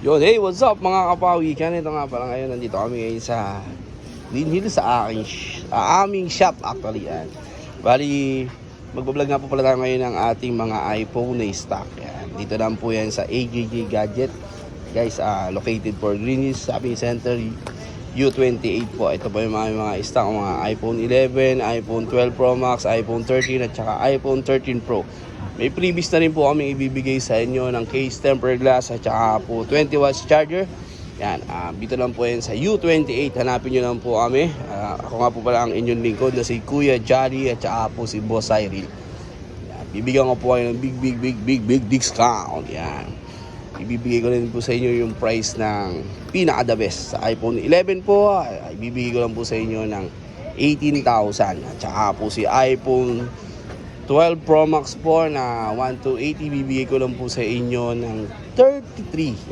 Yo, hey, what's up mga kapawi? Ito nga pala ngayon, nandito kami ngayon sa Green Hill sa aming shop actually. Yan. Bali, magbablog nga po pala tayo ngayon ng ating mga iPhone na stock. Yan. Dito lang po yan sa AJJ Gadget. Guys, located for Green Hill Shopping Center U28 po. Ito po yung mga stock, mga iPhone 11, iPhone 12 Pro Max, iPhone 13 at saka iPhone 13 Pro. May previous na rin po kami ibibigay sa inyo ng case, tempered glass at saka po 20 watts charger. Yan, dito lang po yan sa U28. Hanapin nyo lang po kami. Ako nga po pala ang inyong lingkod na si Kuya Jolly at saka po si Boss Cyril. Yan, bibigyan ko po kayo ng big discount. Yan. Ibibigay ko rin po sa inyo yung price ng pinaka the best. Sa iPhone 11 po, ibibigay ko lang po sa inyo ng 18,000. At saka po si iPhone 12 Pro Max po na 1280, bibigay ko lang po sa inyo ng 33.